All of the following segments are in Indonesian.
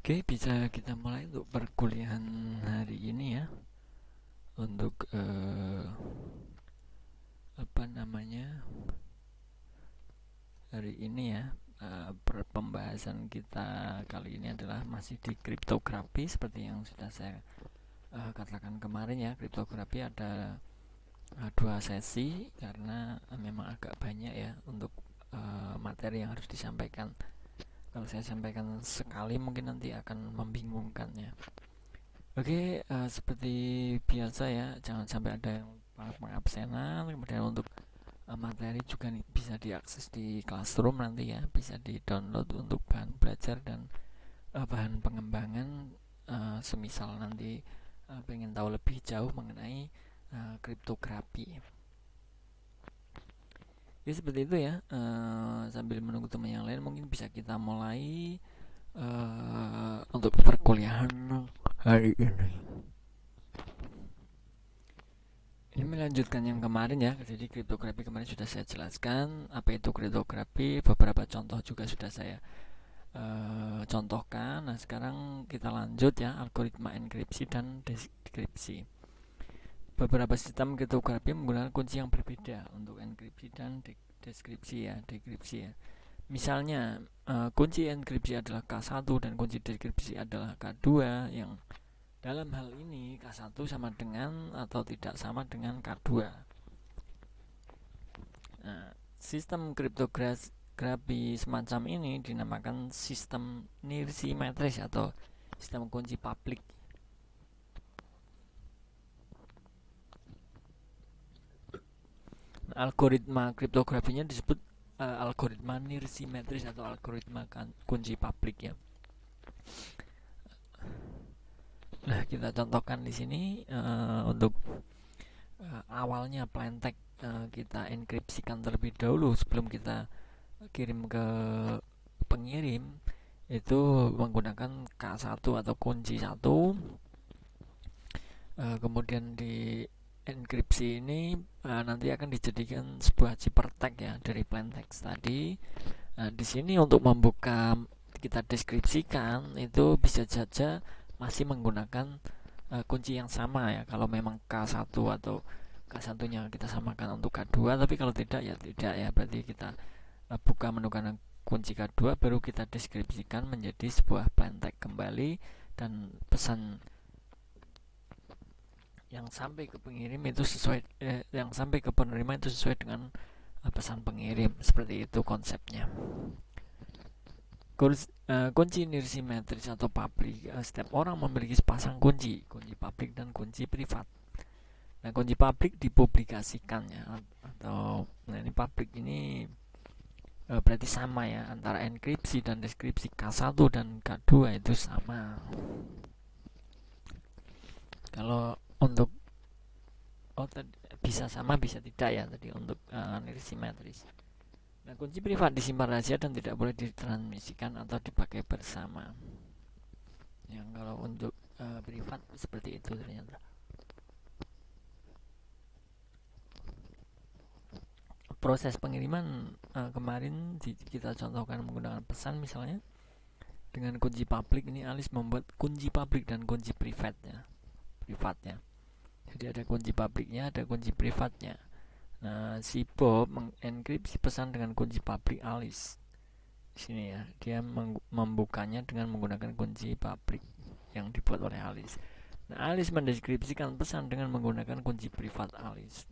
Oke, bisa kita mulai untuk perkuliahan hari ini ya. Untuk apa namanya hari ini ya, pembahasan kita kali ini adalah masih di kriptografi seperti yang sudah saya katakan kemarin ya. Kriptografi ada dua sesi karena memang agak banyak ya untuk materi yang harus disampaikan. Kalau saya sampaikan sekali mungkin nanti akan membingungkan ya. Oke, seperti biasa ya, jangan sampai ada yang pengabsenan. Kemudian untuk materi juga nih bisa diakses di Classroom nanti ya, bisa di-download untuk bahan belajar dan bahan pengembangan. Semisal nanti pengen tahu lebih jauh mengenai kriptografi. Ya seperti itu ya. Sambil menunggu teman yang lain, mungkin bisa kita mulai untuk perkuliahan hari ini. Ini melanjutkan yang kemarin ya. Jadi kriptografi kemarin sudah saya jelaskan apa itu kriptografi, beberapa contoh juga sudah saya contohkan. Nah, sekarang kita lanjut ya, algoritma enkripsi dan deskripsi. Beberapa sistem kriptografi menggunakan kunci yang berbeda untuk enkripsi dan deskripsi ya, dekripsi ya. Misalnya, kunci enkripsi adalah K1 dan kunci deskripsi adalah K2 yang dalam hal ini K1 sama dengan atau tidak sama dengan K2. Nah, sistem kriptografi semacam ini dinamakan sistem near symmetris atau sistem kunci publik. Nah, algoritma kriptografinya disebut algoritma near symmetris atau algoritma kunci publik ya. Nah, kita contohkan di sini untuk awalnya plaintext kita enkripsikan terlebih dahulu sebelum kita kirim ke pengirim itu menggunakan K1 atau kunci 1. Kemudian di enkripsi ini nanti akan dijadikan sebuah ciphertext ya dari plaintext tadi. Di sini untuk membuka kita deskripsikan itu bisa saja masih menggunakan kunci yang sama ya. Kalau memang K1 atau K1-nya kita samakan untuk K2, tapi kalau tidak ya tidak ya. Berarti kita buka menggunakan kunci K2 baru kita deskripsikan menjadi sebuah plaintext kembali dan pesan yang sampai ke pengirim itu sesuai yang sampai ke penerima itu sesuai dengan pesan pengirim. Seperti itu konsepnya. Kunci nirsimetris atau publik. Setiap orang memiliki sepasang kunci publik dan kunci privat. Nah, kunci publik dipublikasikan ya, atau nah ini publik ini berarti sama ya, antara enkripsi dan deskripsi K1 dan K2 itu sama. Kalau untuk bisa sama bisa tidak ya tadi untuk nirsimetris. Nah, kunci privat disimpan rahasia dan tidak boleh ditransmisikan atau dipakai bersama. Yang kalau untuk privat seperti itu ternyata. Proses pengiriman kemarin kita contohkan menggunakan pesan misalnya dengan kunci publik. Ini Alis membuat kunci publik dan kunci privatnya. Jadi ada kunci publiknya, ada kunci privatnya. Nah, si Bob mengenkripsi pesan dengan kunci publik Alice. Di sini ya, dia membukanya dengan menggunakan kunci publik yang dibuat oleh Alice. Nah, Alice mendeskripsikan pesan dengan menggunakan kunci privat Alice.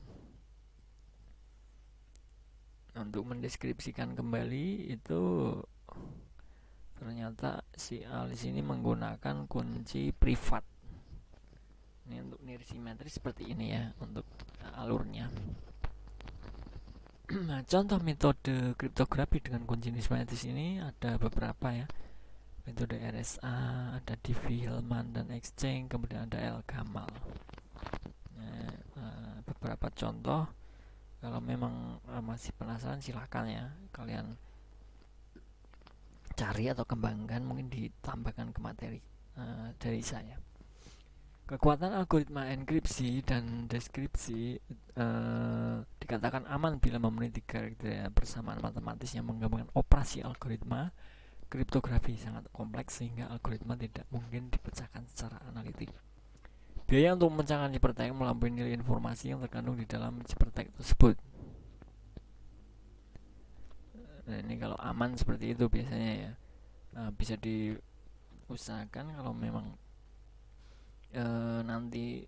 Untuk mendeskripsikan kembali itu ternyata si Alice ini menggunakan kunci privat. Ini untuk nirsimetris seperti ini ya untuk alurnya. Nah, contoh metode kriptografi dengan kunci nirsimetris ini ada beberapa ya. Metode RSA, ada Diffie-Hellman dan Exchange, kemudian ada L-Gamal. Nah, beberapa contoh. Kalau memang masih penasaran silahkan ya kalian cari atau kembangkan, mungkin ditambahkan ke materi dari saya. Kekuatan algoritma enkripsi dan deskripsi dikatakan aman bila memenuhi tiga kriteria persamaan matematis yang menggabungkan operasi algoritma kriptografi sangat kompleks sehingga algoritma tidak mungkin dipecahkan secara analitik. Biaya untuk memecahkan ciphertext melampaui nilai informasi yang terkandung di dalam ciphertext tersebut. Nah, ini kalau aman seperti itu biasanya ya. Bisa diusahakan kalau memang nanti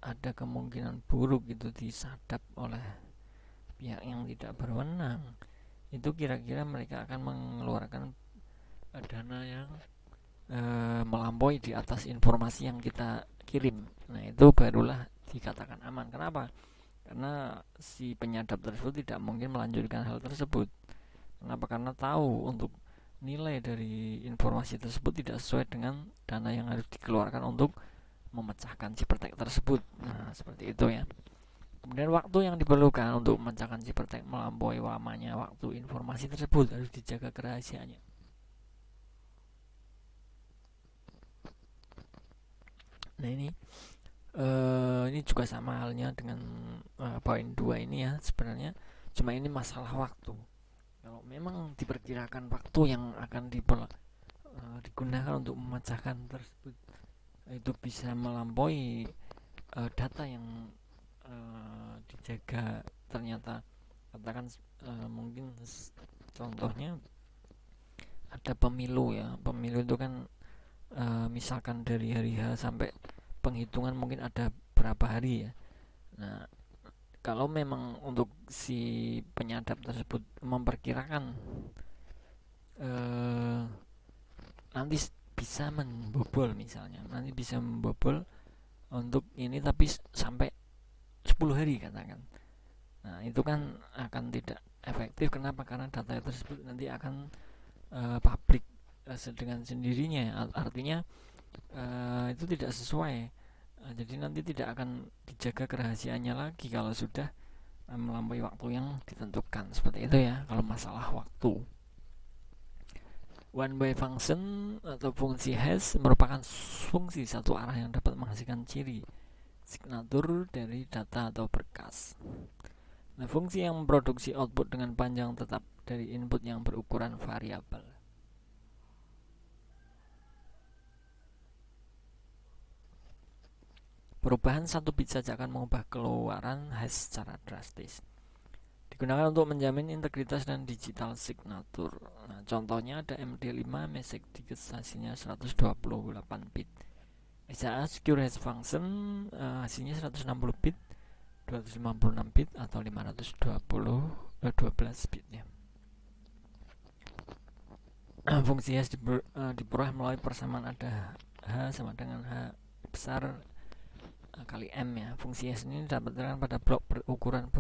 ada kemungkinan buruk itu disadap oleh pihak yang tidak berwenang, itu kira-kira mereka akan mengeluarkan dana yang melampaui di atas informasi yang kita kirim. Nah, itu barulah dikatakan aman. Kenapa? Karena si penyadap tersebut tidak mungkin melanjutkan hal tersebut. Kenapa? Karena tahu untuk nilai dari informasi tersebut tidak sesuai dengan dana yang harus dikeluarkan untuk memecahkan ciphertext tersebut. Nah, seperti itu ya. Kemudian waktu yang diperlukan untuk memecahkan ciphertext melampaui lamanya waktu informasi tersebut, harus dijaga kerahasiaannya. Nah, ini juga sama halnya dengan poin 2 ini ya sebenarnya, cuma ini masalah waktu. Kalau memang diperkirakan waktu yang akan digunakan untuk memecahkan tersebut itu bisa melampaui data yang dijaga, ternyata katakan mungkin contohnya ada pemilu ya. Pemilu itu kan misalkan dari hari H sampai penghitungan mungkin ada berapa hari ya. Nah, kalau memang untuk si penyadap tersebut memperkirakan nanti bisa membobol, misalnya nanti bisa membobol untuk ini tapi sampai 10 hari katakan. Nah, itu kan akan tidak efektif. Kenapa? Karena data tersebut nanti akan publik dengan sendirinya. Artinya itu tidak sesuai. Jadi nanti tidak akan dijaga kerahasiaannya lagi kalau sudah melampaui waktu yang ditentukan. Seperti itu ya kalau masalah waktu. One by function atau fungsi hash merupakan fungsi satu arah yang dapat menghasilkan ciri signatur dari data atau berkas. Nah, fungsi yang memproduksi output dengan panjang tetap dari input yang berukuran variabel. Perubahan satu bit saja akan mengubah keluaran hash secara drastis. Digunakan untuk menjamin integritas dan digital signature. Nah, contohnya ada MD5 Message hasilnya 128 bit. SHA Secure Hash Function hasilnya 160 bit, 256 bit atau 512 bit ya. Fungsi hash diperoleh melalui persamaan ada H sama dengan H besar kali M ya. Fungsi hash ini didapatkan pada blok berukuran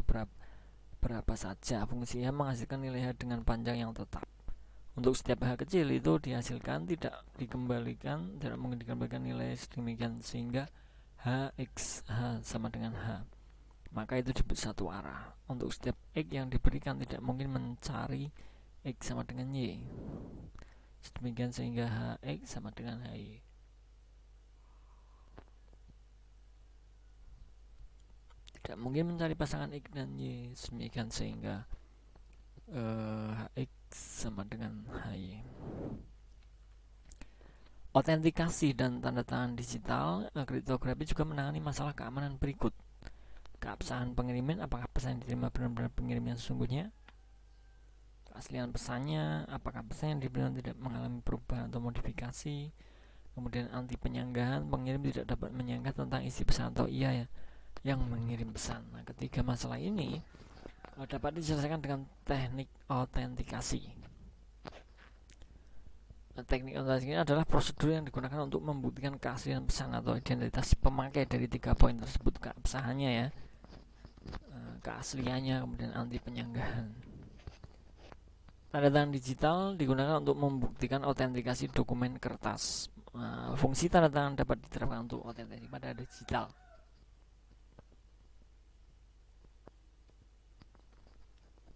berapa saja. Fungsi H menghasilkan nilai H dengan panjang yang tetap. Untuk setiap H kecil itu dihasilkan tidak mungkin dikembalikan nilai sedemikian sehingga Hx H sama dengan H. Maka itu disebut satu arah. Untuk setiap X yang diberikan tidak mungkin mencari X sama dengan Y. Sedemikian sehingga Hx sama dengan Hy. Tidak mungkin mencari pasangan X dan Y, sedemikian sehingga Hx sama dengan Hy. Autentikasi dan tanda tangan digital kriptografi juga menangani masalah keamanan berikut. Keabsahan pengiriman, apakah pesan yang diterima benar-benar pengirim yang sesungguhnya? Keaslian pesannya, apakah pesan yang diberikan tidak mengalami perubahan atau modifikasi? Kemudian anti penyanggahan, pengirim tidak dapat menyanggah tentang isi pesan atau ia ya yang mengirim pesan. Nah, ketiga masalah ini dapat diselesaikan dengan teknik autentikasi. Teknik autentikasi ini adalah prosedur yang digunakan untuk membuktikan keaslian pesan atau identitas pemakai dari 3 poin tersebut. Keabsahannya ya, keasliannya, kemudian anti penyanggahan. Tanda tangan digital digunakan untuk membuktikan autentikasi dokumen kertas. Fungsi tanda tangan dapat diterapkan untuk autentikasi pada digital.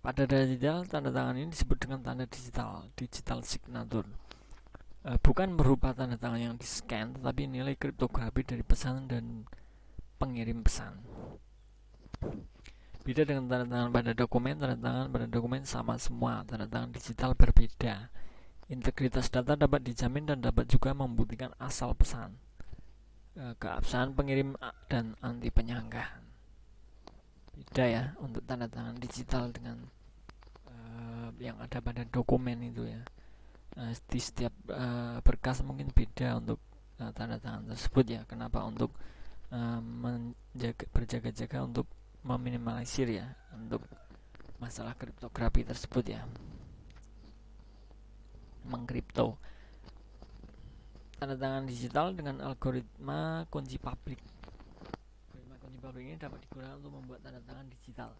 Pada data digital, tanda tangan ini disebut dengan tanda digital signature. Bukan berupa tanda tangan yang di-scan, tetapi nilai kriptografi dari pesan dan pengirim pesan. Beda dengan tanda tangan pada dokumen sama semua. Tanda tangan digital berbeda. Integritas data dapat dijamin dan dapat juga membuktikan asal pesan, keabsahan pengirim dan anti penyangga. Beda ya untuk tanda tangan digital dengan yang ada pada dokumen itu ya. Di setiap berkas mungkin beda untuk tanda tangan tersebut ya. Kenapa? Untuk berjaga-jaga untuk meminimalisir ya untuk masalah kriptografi tersebut ya, mengkripto tanda tangan digital dengan algoritma kunci publik. Algoritma kunci publik ini dapat digunakan untuk membuat tanda tangan digital.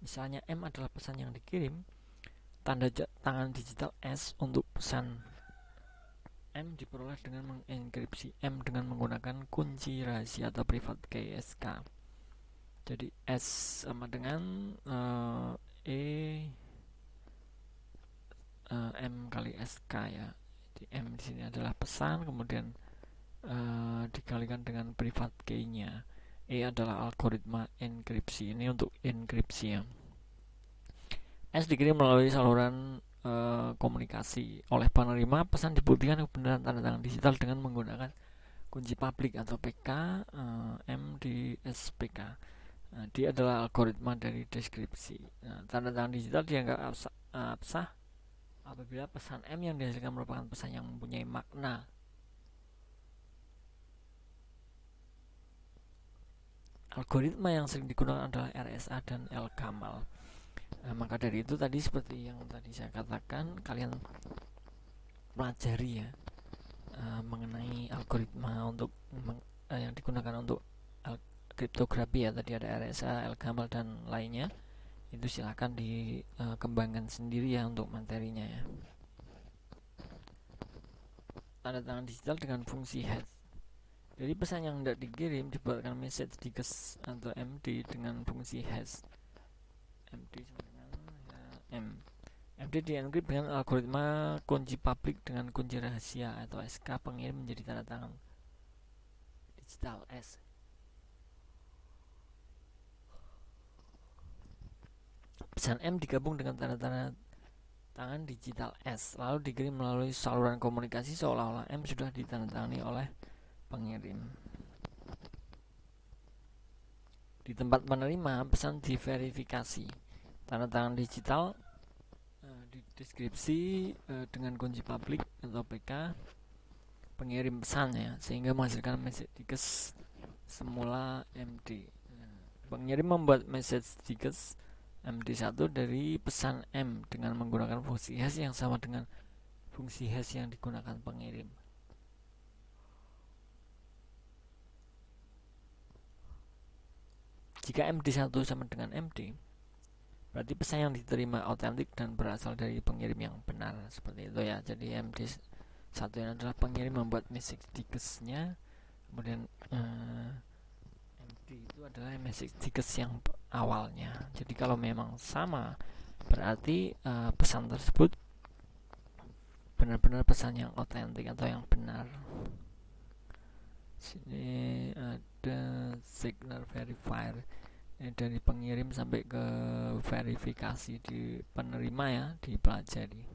Misalnya M adalah pesan yang dikirim, tanda tangan digital S untuk pesan M diperoleh dengan mengenkripsi M dengan menggunakan kunci rahasia atau private key SK. Jadi S sama dengan M kali SK ya. Jadi M di sini adalah pesan, kemudian dikalikan dengan private key-nya. E adalah algoritma enkripsi, ini untuk enkripsi ya. S dikirim melalui saluran komunikasi. Oleh penerima, pesan dibuktikan kebenaran tanda tangan digital dengan menggunakan kunci publik atau PK, M di SPK. Dia adalah algoritma dari deskripsi. Tanda tangan digital dianggap absah apabila pesan M yang dihasilkan merupakan pesan yang mempunyai makna. Algoritma yang sering digunakan adalah RSA dan L-Gamal. Maka dari itu tadi seperti yang tadi saya katakan, kalian pelajari ya mengenai algoritma untuk yang digunakan untuk kriptografi ya. Tadi ada RSA, L-Gamal dan lainnya. Itu silahkan dikembangkan sendiri ya untuk materinya ya. Tanda tangan digital dengan fungsi hash. Jadi pesan yang tidak dikirim dibuatkan message digest atau MD dengan fungsi hash. MD sama dengan ya, MD dienkrip dengan algoritma kunci publik dengan kunci rahasia atau SK pengirim menjadi tanda tangan digital S. Pesan M digabung dengan tanda tangan digital S lalu dikirim melalui saluran komunikasi seolah-olah M sudah ditandatangani oleh pengirim. Di tempat penerima, pesan diverifikasi. Tanda tangan digital dideskripsi dengan kunci publik atau PK pengirim pesannya sehingga menghasilkan message digest semula MD. Pengirim membuat message digest MD1 dari pesan M dengan menggunakan fungsi hash yang sama dengan fungsi hash yang digunakan pengirim. Jika MD1 sama dengan MD, berarti pesan yang diterima autentik dan berasal dari pengirim yang benar, seperti itu ya. Jadi MD1 ini adalah pengirim membuat message digest-nya, kemudian MD itu adalah message digest yang awalnya. Jadi kalau memang sama, berarti pesan tersebut benar-benar pesan yang autentik atau yang benar. Sini ada signal verifier dari pengirim sampai ke verifikasi di penerima ya, dipelajari.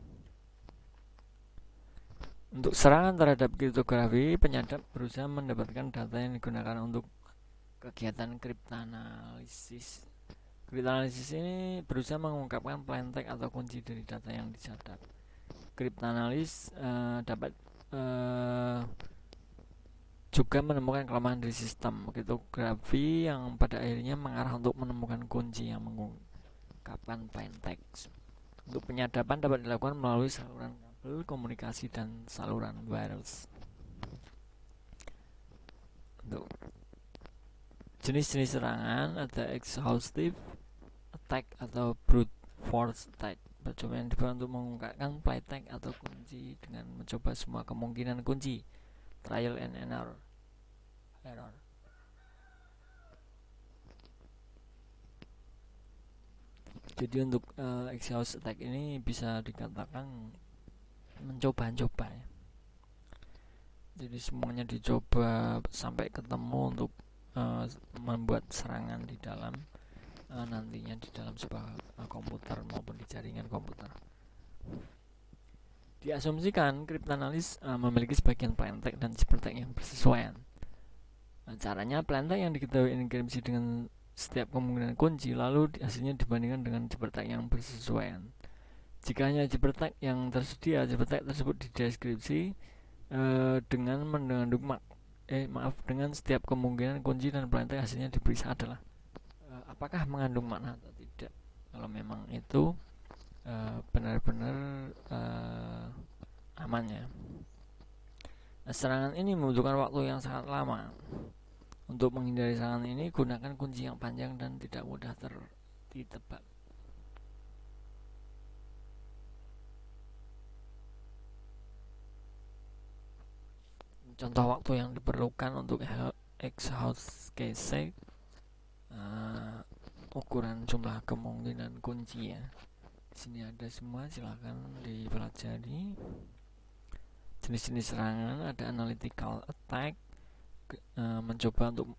Untuk serangan terhadap kriptografi, penyadap berusaha mendapatkan data yang digunakan untuk kegiatan kriptanalisis. Kriptanalisis ini berusaha mengungkapkan plaintext atau kunci dari data yang disadap. Kriptanalis dapat juga menemukan kelemahan dari sistem kriptografi yang pada akhirnya mengarah untuk menemukan kunci yang mengungkapkan plaintext. Untuk penyadapan dapat dilakukan melalui saluran kabel komunikasi dan saluran wireless. Untuk jenis-jenis serangan ada exhaustive attack atau brute force attack. Percobaan dibuat untuk mengungkapkan plaintext atau kunci dengan mencoba semua kemungkinan kunci. Trial and error. Jadi untuk exhaust attack ini bisa dikatakan mencoba-coba ya. Jadi semuanya dicoba sampai ketemu untuk membuat serangan di dalam nantinya di dalam sebuah komputer maupun di jaringan komputer. Diasumsikan kriptanalis memiliki sebagian plaintext dan ciphertext yang bersesuaian. Caranya, plaintext yang diketahui enkripsi dengan setiap kemungkinan kunci, lalu hasilnya dibandingkan dengan ciphertext yang bersesuaian. Jika hanya ciphertext yang tersedia, ciphertext tersebut dideskripsi dengan mengandung dengan setiap kemungkinan kunci, dan plaintext hasilnya diperiksa adalah apakah mengandung makna atau tidak. Kalau memang itu benar-benar aman ya. Serangan ini membutuhkan waktu yang sangat lama. Untuk menghindari serangan ini, gunakan kunci yang panjang dan tidak mudah ditebak. Contoh waktu yang diperlukan untuk exhaust case, ukuran jumlah kemungkinan kunci ya. Di sini ada semua, silahkan dipelajari. Jenis-jenis serangan ada analytical attack, mencoba untuk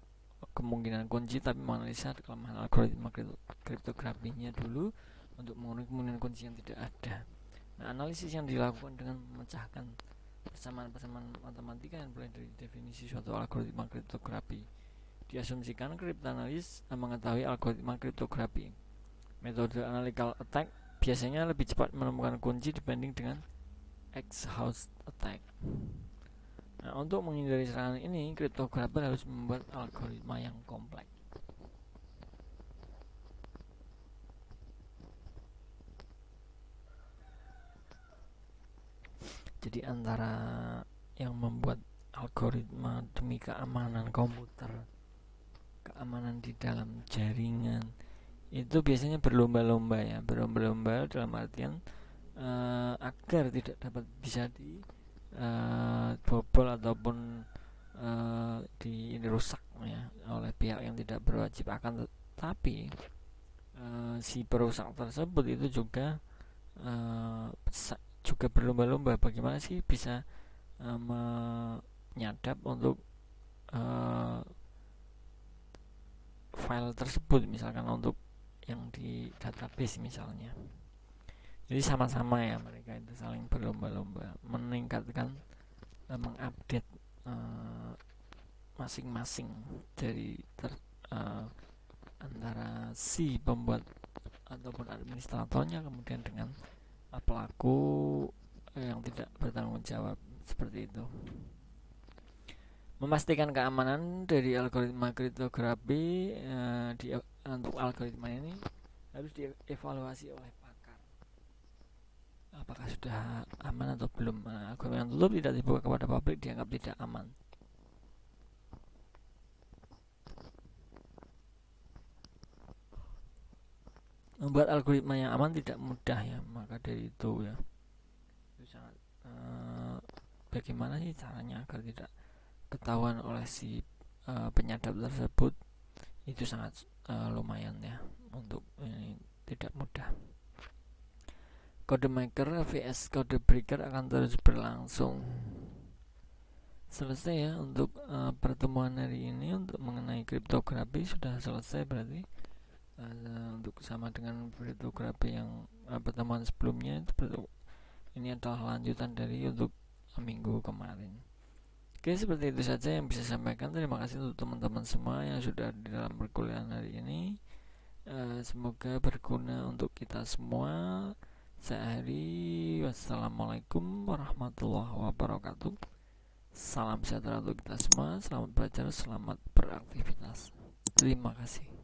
kemungkinan kunci tapi menganalisa kelemahan algoritma kriptografinya dulu untuk mengurangi kemungkinan kunci yang tidak ada. Nah, analisis yang dilakukan dengan memecahkan persamaan-persamaan matematika yang mulai dari definisi suatu algoritma kriptografi. Diasumsikan kriptanalis mengetahui algoritma kriptografi. Metode analytical attack biasanya lebih cepat menemukan kunci dibanding dengan exhaust attack. Nah, untuk menghindari serangan ini, kriptografer harus membuat algoritma yang kompleks. Jadi antara yang membuat algoritma demi keamanan komputer, keamanan di dalam jaringan, itu biasanya berlomba-lomba ya, berlomba-lomba dalam artian agar tidak dapat bisa di bobol ataupun dirusak ya oleh pihak yang tidak berwajib. Akan tetapi si perusak tersebut itu juga berlomba-lomba bagaimana sih bisa menyadap untuk file tersebut, misalkan untuk yang di database misalnya. Jadi sama-sama ya, mereka itu saling berlomba-lomba meningkatkan, mengupdate masing-masing dari antara si pembuat ataupun administratornya kemudian dengan pelaku yang tidak bertanggung jawab, seperti itu. Memastikan keamanan dari algoritma kriptografi, untuk algoritma ini harus dievaluasi oleh pakar. Apakah sudah aman atau belum? Algoritma yang tutup tidak dibuka kepada publik dianggap tidak aman. Membuat algoritma yang aman tidak mudah ya, maka dari itu ya, itu sangat bagaimana sih caranya agar tidak ketahuan oleh si penyadap tersebut, itu sangat lumayan ya, untuk ini tidak mudah. Kode maker vs kode breaker akan terus berlangsung. Selesai ya untuk pertemuan hari ini untuk mengenai kriptografi, sudah selesai berarti. Untuk sama dengan kriptografi yang pertemuan sebelumnya, ini adalah lanjutan dari untuk minggu kemarin. Oke, seperti itu saja yang bisa saya sampaikan. Terima kasih untuk teman-teman semua yang sudah di dalam perkuliahan hari ini. Semoga berguna untuk kita semua. Saya Hari, wassalamualaikum warahmatullahi wabarakatuh. Salam sejahtera untuk kita semua. Selamat belajar, selamat beraktivitas. Terima kasih.